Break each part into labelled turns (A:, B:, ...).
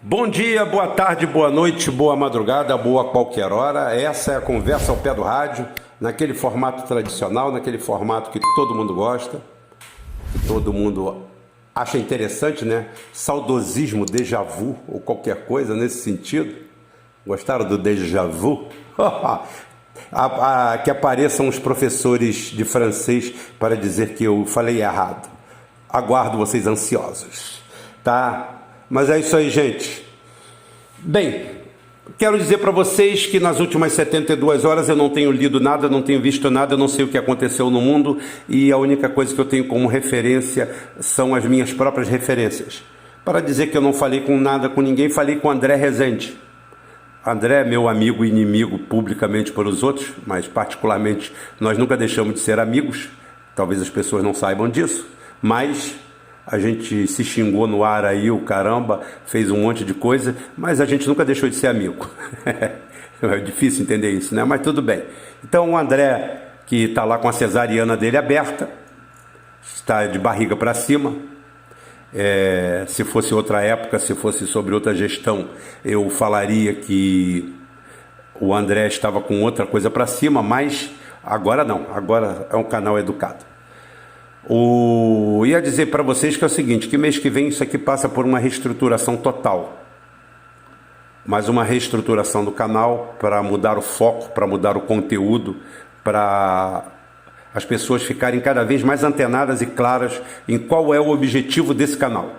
A: Bom dia, boa tarde, boa noite, boa madrugada, boa qualquer hora. Essa é a conversa ao pé do rádio, naquele formato tradicional, naquele formato que todo mundo gosta, que todo mundo acha interessante, né? Saudosismo, déjà vu ou qualquer coisa nesse sentido. Gostaram do déjà vu? Que apareçam os professores de francês para dizer que eu falei errado. Aguardo vocês ansiosos, tá? Mas é isso aí, gente. Bem, quero dizer para vocês que nas últimas 72 horas eu não tenho lido nada, não tenho visto nada, não sei o que aconteceu no mundo e a única coisa que eu tenho como referência são as minhas próprias referências. Para dizer que eu não falei com nada, com ninguém, falei com André Rezende. André é meu amigo e inimigo publicamente para os outros, mas particularmente nós nunca deixamos de ser amigos. Talvez as pessoas não saibam disso, mas a gente se xingou no ar aí, o caramba, fez um monte de coisa, mas a gente nunca deixou de ser amigo. É difícil entender isso, né? Mas tudo bem. Então o André, que está lá com a cesariana dele aberta, está de barriga para cima. Se fosse outra época, se fosse sobre outra gestão, eu falaria que o André estava com outra coisa para cima, mas agora não, agora é um canal educado. Ia dizer para vocês que é o seguinte, que mês que vem isso aqui passa por uma reestruturação total, mas uma reestruturação do canal para mudar o foco, para mudar o conteúdo, para as pessoas ficarem cada vez mais antenadas e claras em qual é o objetivo desse canal.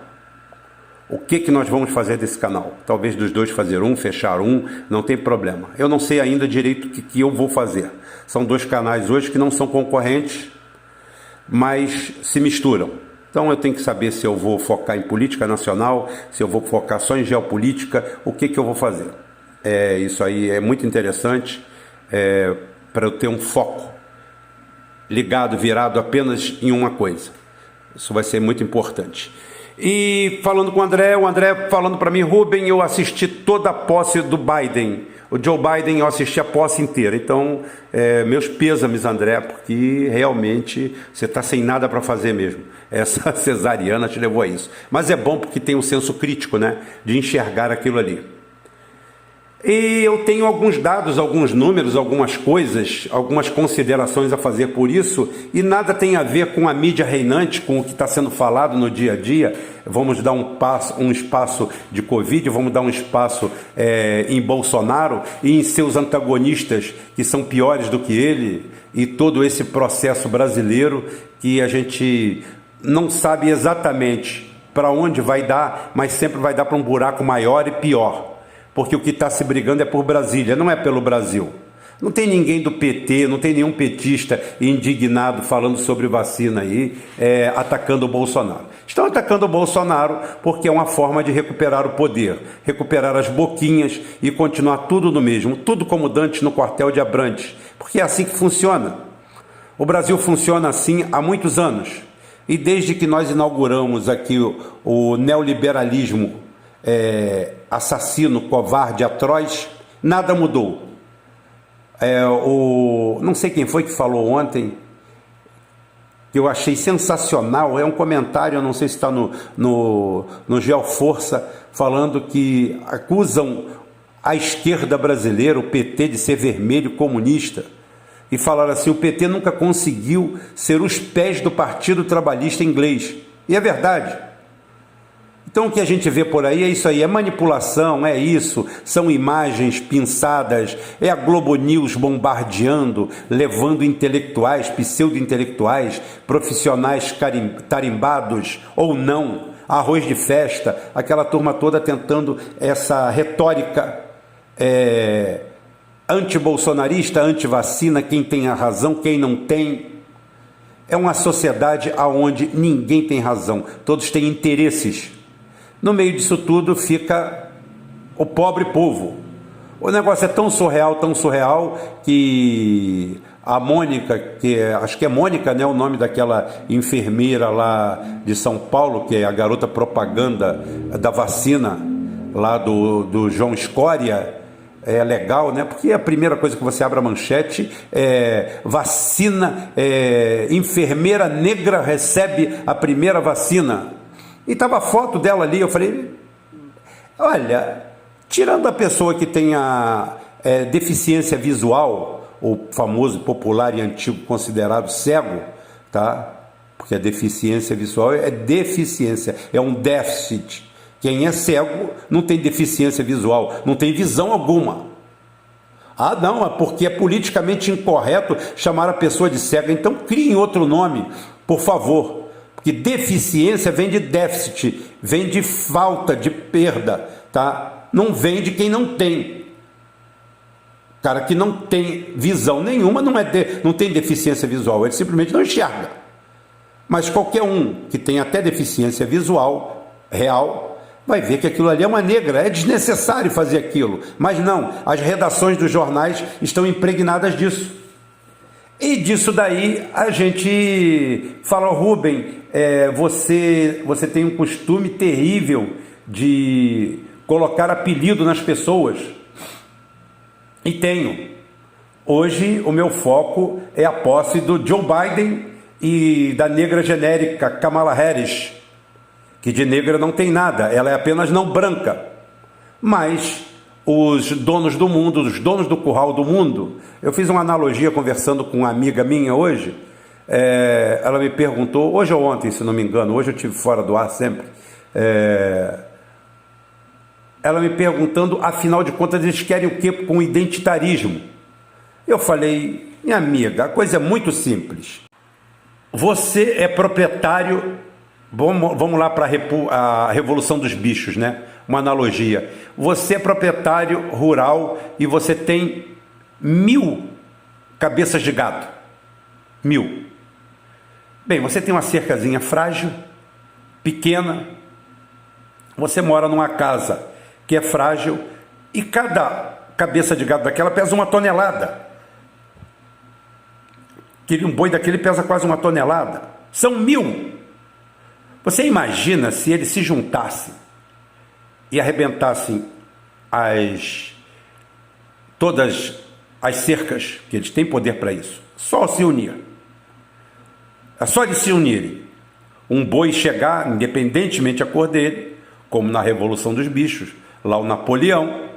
A: O que nós vamos fazer desse canal? Talvez dos dois fazer um, fechar um, não tem problema. Eu não sei ainda direito o que eu vou fazer. São dois canais hoje que não são concorrentes, mas se misturam. Então eu tenho que saber se eu vou focar em política nacional, se eu vou focar só em geopolítica, o que eu vou fazer. Isso aí é muito interessante para eu ter um foco ligado, virado apenas em uma coisa. Isso vai ser muito importante. E falando com o André falando para mim, Rubem, eu assisti toda a posse do Biden. O Joe Biden, eu assisti a posse inteira. Então, meus pêsames, André, porque realmente você está sem nada para fazer mesmo. Essa cesariana te levou a isso. Mas é bom porque tem um senso crítico, né? De enxergar aquilo ali. E eu tenho alguns dados, alguns números, algumas coisas, algumas considerações a fazer por isso, e nada tem a ver com a mídia reinante, com o que está sendo falado no dia a dia. Vamos dar um espaço de Covid, vamos dar um espaço em Bolsonaro e em seus antagonistas, que são piores do que ele, e todo esse processo brasileiro que a gente não sabe exatamente para onde vai dar, mas sempre vai dar para um buraco maior e pior. Porque o que está se brigando é por Brasília, não é pelo Brasil. Não tem ninguém do PT, não tem nenhum petista indignado falando sobre vacina aí, atacando o Bolsonaro. Estão atacando o Bolsonaro porque é uma forma de recuperar o poder, recuperar as boquinhas e continuar tudo no mesmo, tudo como Dantes no quartel de Abrantes, porque é assim que funciona. O Brasil funciona assim há muitos anos. E desde que nós inauguramos aqui o neoliberalismo assassino, covarde, atroz, nada mudou. Não sei quem foi que falou ontem, que eu achei sensacional, é um comentário, eu não sei se está no Geoforça, falando que acusam a esquerda brasileira, o PT, de ser vermelho comunista, e falaram assim, o PT nunca conseguiu ser os pés do Partido Trabalhista inglês, e é verdade. Então o que a gente vê por aí é isso aí, é manipulação, é isso, são imagens pinçadas, é a Globo News bombardeando, levando intelectuais, pseudo-intelectuais, profissionais tarimbados ou não, arroz de festa, aquela turma toda tentando essa retórica anti-bolsonarista, anti-vacina, quem tem a razão, quem não tem. É uma sociedade onde ninguém tem razão, todos têm interesses. No meio disso tudo fica o pobre povo. O negócio é tão surreal, que a Mônica, acho que é Mônica, né, o nome daquela enfermeira lá de São Paulo, que é a garota propaganda da vacina, lá do João Escória, é legal, né? Porque a primeira coisa que você abre a manchete é vacina, enfermeira negra recebe a primeira vacina. E estava a foto dela ali, eu falei, Olha, tirando a pessoa que tenha deficiência visual, o famoso, popular e antigo considerado cego, tá? Porque a deficiência visual é deficiência, é um déficit. Quem é cego não tem deficiência visual, não tem visão alguma. Ah, não, é porque é politicamente incorreto chamar a pessoa de cega. Então criem outro nome, por favor. Porque deficiência vem de déficit, vem de falta, de perda, tá? Não vem de quem não tem. Cara que não tem visão nenhuma não tem deficiência visual, ele simplesmente não enxerga. Mas qualquer um que tem até deficiência visual real vai ver que aquilo ali é uma negra, é desnecessário fazer aquilo. Mas não, as redações dos jornais estão impregnadas disso. E disso daí a gente fala, Rubem, você tem um costume terrível de colocar apelido nas pessoas. E tenho. Hoje o meu foco é a posse do Joe Biden e da negra genérica Kamala Harris, que de negra não tem nada, ela é apenas não branca. Mas os donos do mundo, os donos do curral do mundo, eu fiz uma analogia conversando com uma amiga minha hoje, ela me perguntou, hoje ou ontem, se não me engano, hoje eu estive fora do ar sempre, ela me perguntando, afinal de contas, eles querem o quê com identitarismo? Eu falei, minha amiga, a coisa é muito simples. Você é proprietário, vamos lá para a Revolução dos Bichos, né? Uma analogia. Você é proprietário rural e você tem 1000 cabeças de gado. 1000. Bem, você tem uma cercazinha frágil, pequena, você mora numa casa que é frágil e cada cabeça de gado daquela pesa 1 tonelada. Um boi daquele pesa quase 1 tonelada. São 1000. Você imagina se eles se juntassem e arrebentassem todas as cercas, que eles têm poder para isso, só se unir. É só eles se unirem. Um boi chegar, independentemente da cor dele, como na Revolução dos Bichos, lá o Napoleão,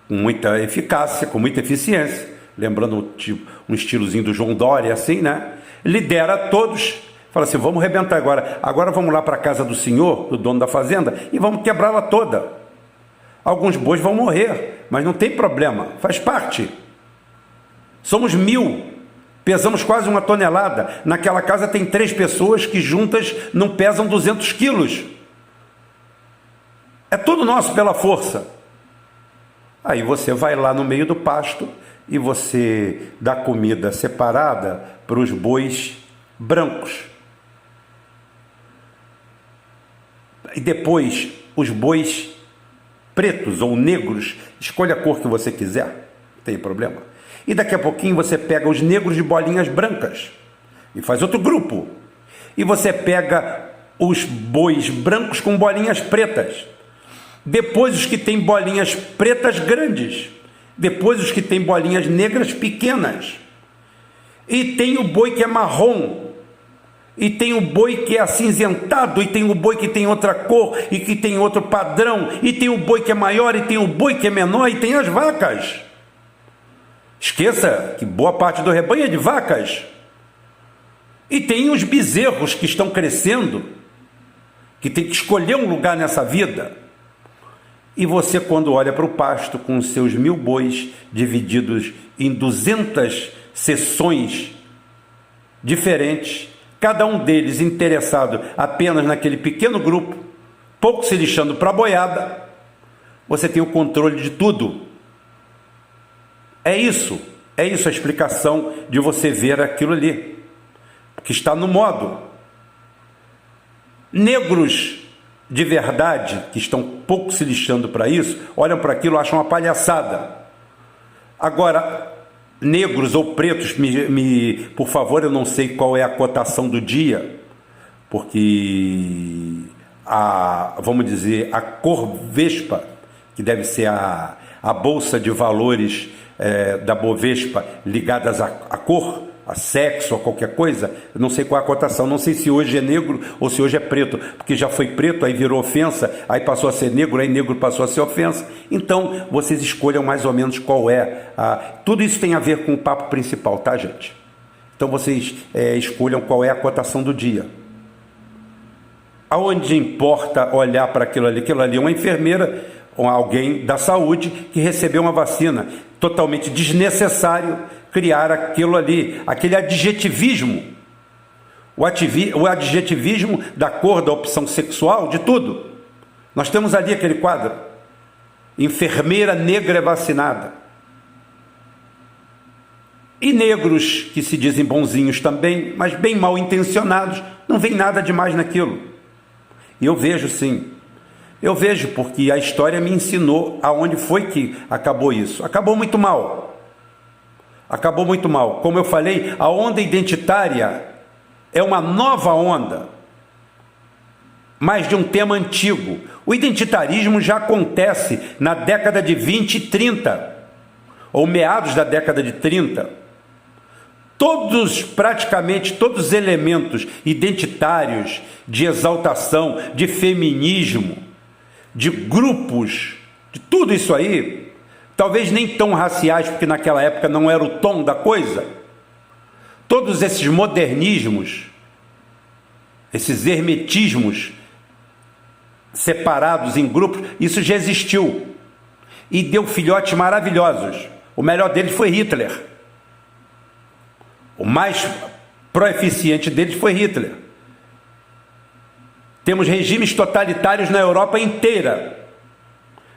A: com muita eficácia, com muita eficiência, lembrando um estilozinho do João Dória, assim, né? Lidera todos, fala assim, vamos arrebentar agora vamos lá para a casa do senhor, do dono da fazenda, e vamos quebrá-la toda. Alguns bois vão morrer, mas não tem problema, faz parte. Somos 1000, pesamos quase 1 tonelada, naquela casa tem 3 pessoas que juntas não pesam 200 quilos. É tudo nosso pela força. Aí você vai lá no meio do pasto e você dá comida separada para os bois brancos. E depois os bois pretos ou negros, escolha a cor que você quiser, não tem problema. E daqui a pouquinho você pega os negros de bolinhas brancas e faz outro grupo. E você pega os bois brancos com bolinhas pretas. Depois os que têm bolinhas pretas grandes. Depois os que têm bolinhas negras pequenas. E tem o boi que é marrom. E tem o boi que é acinzentado. E tem o boi que tem outra cor e que tem outro padrão. E tem o boi que é maior e tem o boi que é menor. E tem as vacas. Esqueça que boa parte do rebanho é de vacas. E tem os bezerros que estão crescendo, que tem que escolher um lugar nessa vida. E você, quando olha para o pasto com os seus 1000 bois divididos em 200 seções diferentes, cada um deles interessado apenas naquele pequeno grupo, pouco se lixando para a boiada, você tem o controle de tudo. É isso a explicação de você ver aquilo ali, que está no modo. Negros de verdade, que estão pouco se lixando para isso, olham para aquilo e acham uma palhaçada. Agora, negros ou pretos, por favor, eu não sei qual é a cotação do dia, porque vamos dizer, a cor Vespa, que deve ser a bolsa de valores da Bovespa ligadas à cor, a sexo, a qualquer coisa, eu não sei qual é a cotação, não sei se hoje é negro ou se hoje é preto, porque já foi preto, aí virou ofensa, aí passou a ser negro, aí negro passou a ser ofensa. Então, vocês escolham mais ou menos qual é tudo isso tem a ver com o papo principal, tá, gente? Então, vocês escolham qual é a cotação do dia. Aonde importa olhar para aquilo ali é uma enfermeira ou alguém da saúde que recebeu uma vacina. Totalmente desnecessário criar aquilo ali, aquele adjetivismo, o adjetivismo da cor, da opção sexual, de tudo. Nós temos ali aquele quadro, enfermeira negra vacinada. E negros que se dizem bonzinhos também, mas bem mal intencionados, não vem nada demais naquilo. E eu vejo sim, eu vejo porque a história me ensinou aonde foi que acabou isso. Acabou muito mal. Acabou muito mal. Como eu falei, a onda identitária é uma nova onda, mas de um tema antigo. O identitarismo já acontece na década de 20 e 30, ou meados da década de 30. Praticamente todos os elementos identitários, de exaltação, de feminismo, de grupos, de tudo isso aí, talvez nem tão raciais, porque naquela época não era o tom da coisa. Todos esses modernismos, esses hermetismos separados em grupos, isso já existiu. E deu filhotes maravilhosos. O melhor deles foi Hitler. O mais proeficiente deles foi Hitler. Temos regimes totalitários na Europa inteira,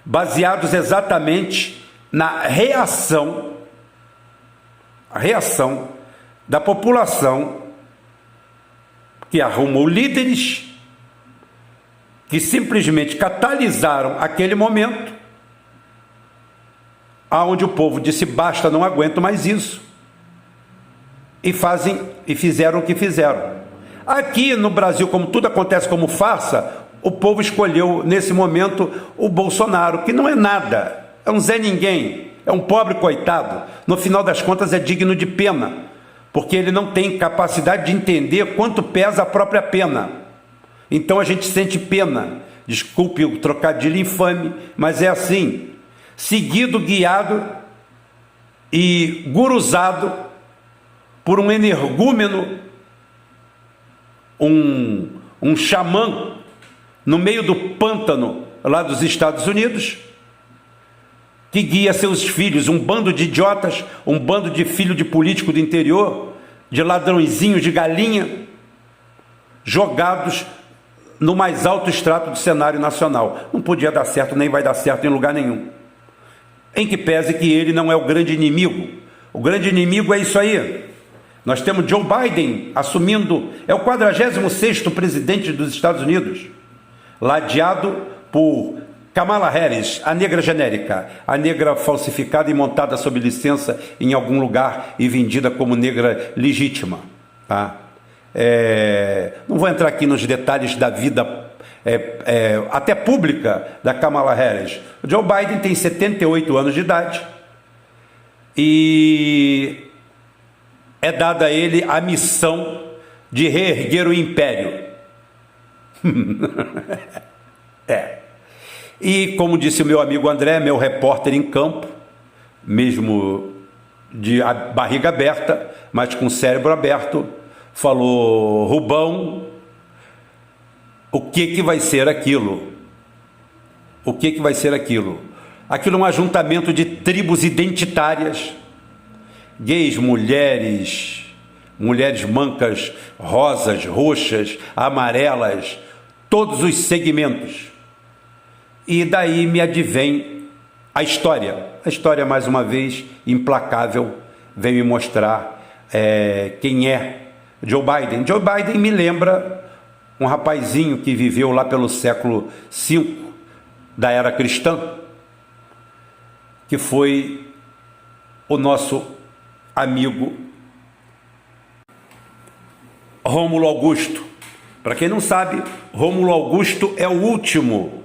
A: baseados exatamente na reação da população que arrumou líderes que simplesmente catalisaram aquele momento, aonde o povo disse basta, não aguento mais isso, e fizeram o que fizeram. Aqui no Brasil, como tudo acontece como farsa, o povo escolheu nesse momento o Bolsonaro, que não é nada, é um Zé Ninguém, é um pobre coitado, no final das contas é digno de pena, porque ele não tem capacidade de entender quanto pesa a própria pena. Então a gente sente pena, desculpe o trocadilho infame, mas é assim, seguido, guiado e guruzado por um energúmeno, um xamã, no meio do pântano lá dos Estados Unidos, que guia seus filhos, um bando de idiotas, um bando de filho de político do interior, de ladrõezinhos de galinha, jogados no mais alto extrato do cenário nacional. Não podia dar certo, nem vai dar certo em lugar nenhum. Em que pese que ele não é o grande inimigo. O grande inimigo é isso aí. Nós temos Joe Biden assumindo, é o 46º presidente dos Estados Unidos, ladeado por Kamala Harris, a negra genérica, a negra falsificada e montada sob licença em algum lugar e vendida como negra legítima. Tá? Não vou entrar aqui nos detalhes da vida até pública da Kamala Harris. O Joe Biden tem 78 anos de idade e é dada a ele a missão de reerguer o império. E como disse o meu amigo André, meu repórter em campo, mesmo de barriga aberta, mas com o cérebro aberto, falou: Rubão, o que vai ser aquilo? O que vai ser aquilo? Aquilo é um ajuntamento de tribos identitárias, gays, mulheres mancas, rosas, roxas, amarelas, todos os segmentos. E daí me advém a história mais uma vez implacável, vem me mostrar quem é Joe Biden. Joe Biden me lembra um rapazinho que viveu lá pelo século V da era cristã, que foi o nosso amigo Rômulo Augusto. Para quem não sabe, Rômulo Augusto é o último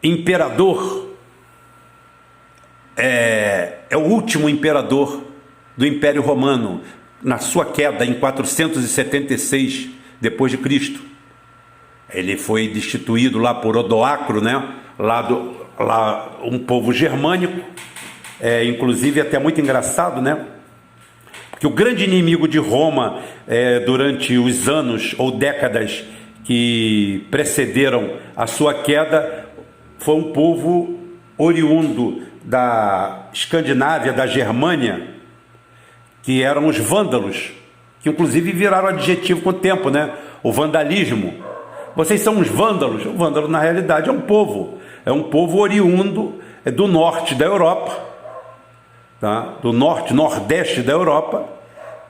A: imperador, é o último imperador do Império Romano na sua queda em 476 depois de Cristo. Ele foi destituído lá por Odoacro, né? Lá um povo germânico, inclusive até muito engraçado, né? Porque o grande inimigo de Roma durante os anos ou décadas que precederam a sua queda foi um povo oriundo da Escandinávia, da Germânia, que eram os vândalos, que inclusive viraram adjetivo com o tempo, né? O vandalismo. Vocês são os vândalos. O vândalo, na realidade, é um povo oriundo do norte da Europa, tá? Do norte, nordeste da Europa,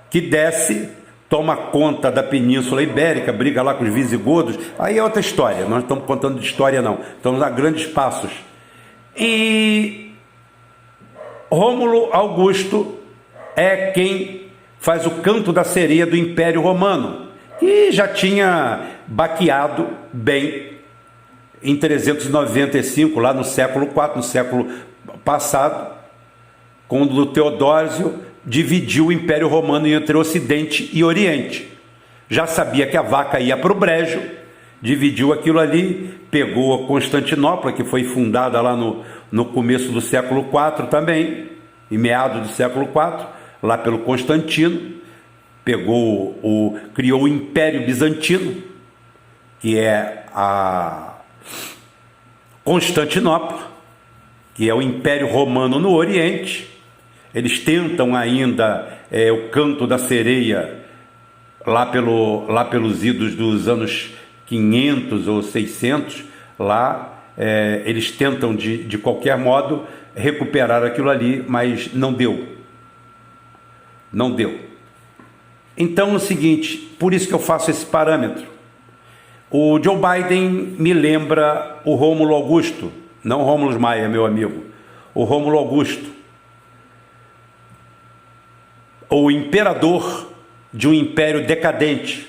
A: que desce, toma conta da Península Ibérica, briga lá com os visigodos. Aí é outra história, nós não estamos contando de história não, estamos a grandes passos. E Rômulo Augusto é quem faz o canto da sereia do Império Romano, que já tinha baqueado bem em 395, lá no século IV, no século passado, quando Teodósio dividiu o Império Romano entre Ocidente e Oriente. Já sabia que a vaca ia para o brejo, dividiu aquilo ali, pegou Constantinopla, que foi fundada lá no começo do século IV também, em meados do século IV, lá pelo Constantino, criou o Império Bizantino, que é a Constantinopla, que é o Império Romano no Oriente. Eles tentam ainda o canto da sereia lá pelos idos dos anos 500 ou 600, eles tentam de qualquer modo recuperar aquilo ali, mas não deu. Não deu. Então é o seguinte, por isso que eu faço esse parâmetro. O Joe Biden me lembra o Rômulo Augusto, não Rômulo Maia, meu amigo, o Rômulo Augusto, o imperador de um império decadente,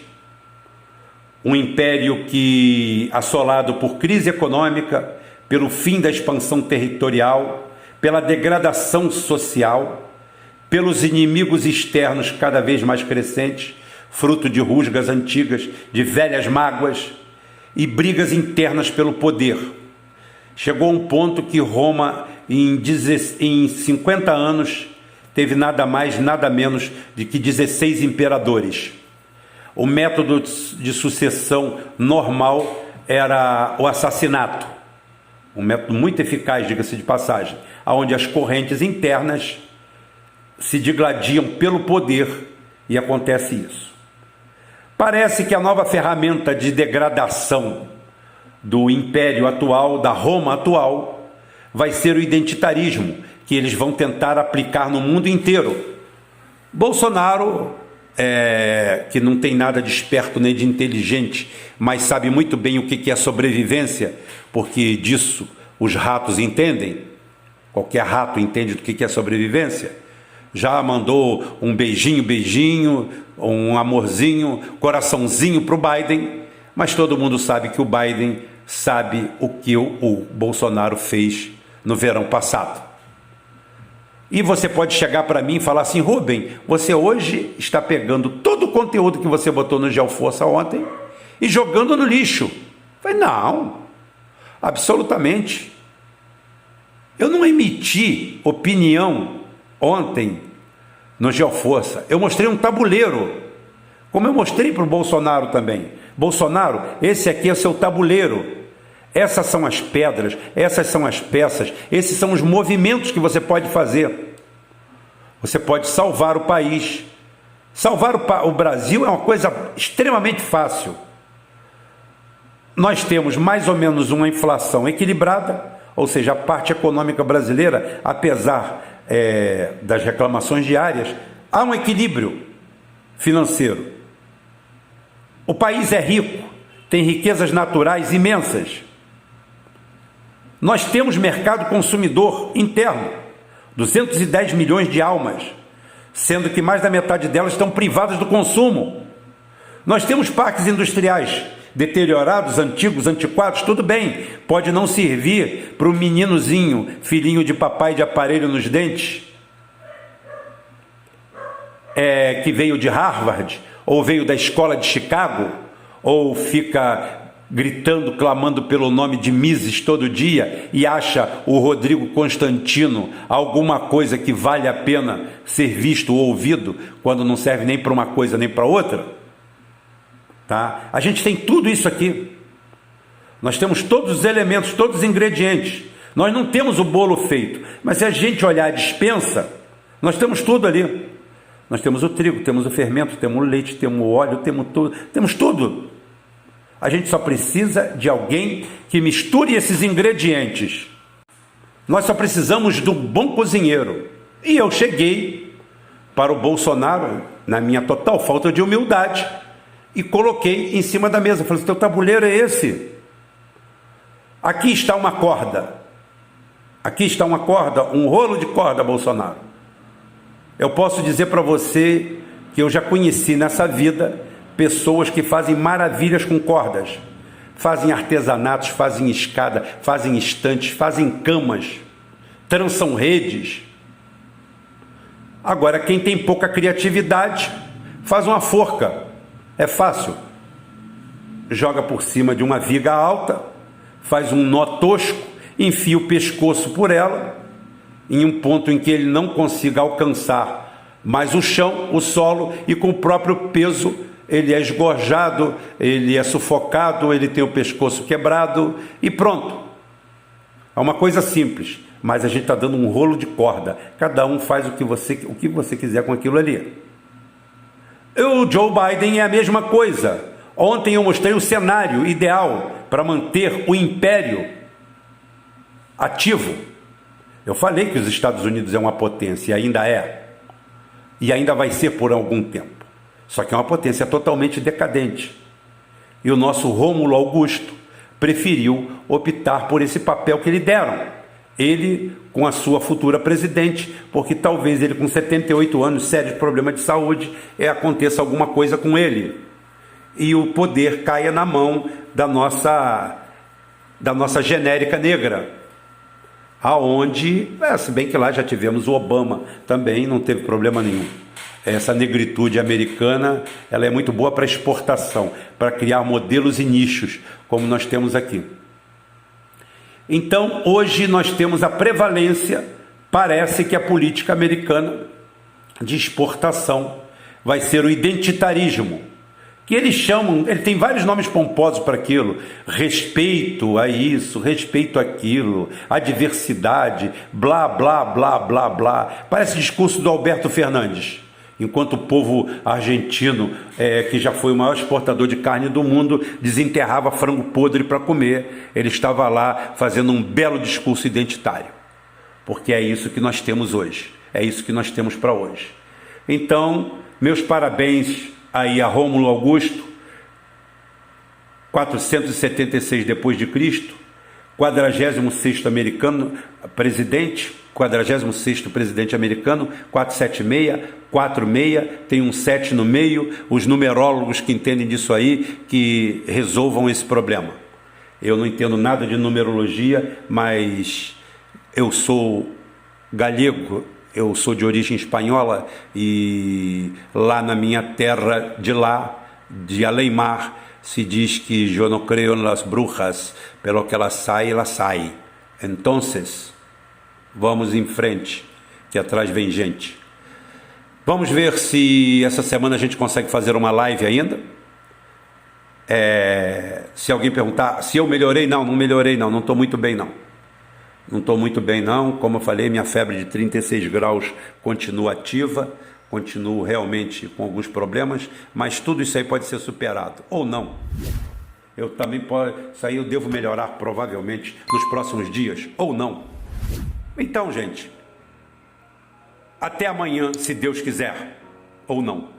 A: um império que, assolado por crise econômica, pelo fim da expansão territorial, pela degradação social, pelos inimigos externos cada vez mais crescentes, fruto de rusgas antigas, de velhas mágoas e brigas internas pelo poder. Chegou a um ponto que Roma, em 50 anos, teve nada mais, nada menos de que 16 imperadores. O método de sucessão normal era o assassinato, um método muito eficaz, diga-se de passagem, onde as correntes internas se digladiam pelo poder e acontece isso. Parece que a nova ferramenta de degradação do império atual, da Roma atual, vai ser o identitarismo, que eles vão tentar aplicar no mundo inteiro. Bolsonaro, que não tem nada de esperto nem de inteligente, mas sabe muito bem o que é sobrevivência, porque disso os ratos entendem, qualquer rato entende do que é sobrevivência. Já mandou um beijinho, um amorzinho, coraçãozinho para o Biden, mas todo mundo sabe que o Biden sabe o que o Bolsonaro fez no verão passado. E você pode chegar para mim e falar assim: Rubem, você hoje está pegando todo o conteúdo que você botou no Geoforça ontem e jogando no lixo. Eu falei, não, absolutamente. Eu não emiti opinião ontem no Geoforça. Eu mostrei um tabuleiro, como eu mostrei para o Bolsonaro também. Bolsonaro, esse aqui é o seu tabuleiro. Essas são as pedras, essas são as peças, esses são os movimentos que você pode fazer. Você pode salvar o país. Salvar o Brasil é uma coisa extremamente fácil. Nós temos mais ou menos uma inflação equilibrada, ou seja, a parte econômica brasileira, apesar das reclamações diárias, há um equilíbrio financeiro. O país é rico, tem riquezas naturais imensas. Nós temos mercado consumidor interno, 210 milhões de almas, sendo que mais da metade delas estão privadas do consumo. Nós temos parques industriais deteriorados, antigos, antiquados, tudo bem, pode não servir para o meninozinho, filhinho de papai de aparelho nos dentes, que veio de Harvard, ou veio da escola de Chicago, ou fica gritando, clamando pelo nome de Mises todo dia e acha o Rodrigo Constantino alguma coisa que vale a pena ser visto ou ouvido, quando não serve nem para uma coisa nem para outra, tá? A gente tem tudo isso aqui. Nós temos todos os elementos, todos os ingredientes. Nós não temos o bolo feito, mas se a gente olhar a despensa, nós temos tudo ali. Nós temos o trigo, temos o fermento, temos o leite, temos o óleo, temos tudo, temos tudo. A gente só precisa de alguém que misture esses ingredientes. Nós só precisamos do bom cozinheiro. E eu cheguei para o Bolsonaro, na minha total falta de humildade, e coloquei em cima da mesa. Falei, teu tabuleiro é esse? Aqui está uma corda. Aqui está uma corda, um rolo de corda, Bolsonaro. Eu posso dizer para você que eu já conheci nessa vida pessoas que fazem maravilhas com cordas, fazem artesanatos, fazem escada, fazem estantes, fazem camas, trançam redes. Agora, quem tem pouca criatividade, faz uma forca. É fácil. Joga por cima de uma viga alta, faz um nó tosco, enfia o pescoço por ela, em um ponto em que ele não consiga alcançar mais o chão, o solo, e com o próprio peso ele é esgorjado, ele é sufocado, ele tem o pescoço quebrado e pronto. É uma coisa simples, mas a gente está dando um rolo de corda. Cada um faz o que você quiser com aquilo ali. O Joe Biden é a mesma coisa. Ontem eu mostrei o cenário ideal para manter o império ativo. Eu falei que os Estados Unidos é uma potência, e ainda é. E ainda vai ser por algum tempo. Só que é uma potência totalmente decadente. E o nosso Rômulo Augusto preferiu optar por esse papel que lhe deram. Ele com a sua futura presidente, porque talvez ele com 78 anos, sério problema de saúde, aconteça alguma coisa com ele. E o poder caia na mão da nossa genérica negra. Aonde, se bem que lá já tivemos o Obama também, não teve problema nenhum. Essa negritude americana, ela é muito boa para exportação, para criar modelos e nichos, como nós temos aqui. Então, hoje nós temos a prevalência, parece que a política americana de exportação vai ser o identitarismo, que eles chamam, ele tem vários nomes pomposos para aquilo: respeito a isso, respeito àquilo, a diversidade, blá, blá, blá, blá, blá. Parece discurso do Alberto Fernandes. Enquanto o povo argentino, que já foi o maior exportador de carne do mundo, desenterrava frango podre para comer, ele estava lá fazendo um belo discurso identitário. Porque é isso que nós temos hoje, é isso que nós temos para hoje. Então, meus parabéns aí a Rômulo Augusto, 476 depois de Cristo, 46º americano presidente, 46º presidente americano, 476, 46, tem um 7 no meio, os numerólogos que entendem disso aí, que resolvam esse problema. Eu não entendo nada de numerologia, mas eu sou galego, eu sou de origem espanhola, e lá na minha terra de além-mar, se diz que eu não creio nas brujas, pelo que ela sai. Então, vamos em frente, que atrás vem gente. Vamos ver se essa semana a gente consegue fazer uma live ainda. Se alguém perguntar se eu melhorei, não melhorei não estou muito bem não. Não estou muito bem não, como eu falei, minha febre de 36 graus continua ativa, continuo realmente com alguns problemas, mas tudo isso aí pode ser superado, ou não. Eu também isso aí eu devo melhorar provavelmente nos próximos dias, ou não. Então, gente, até amanhã, se Deus quiser, ou não.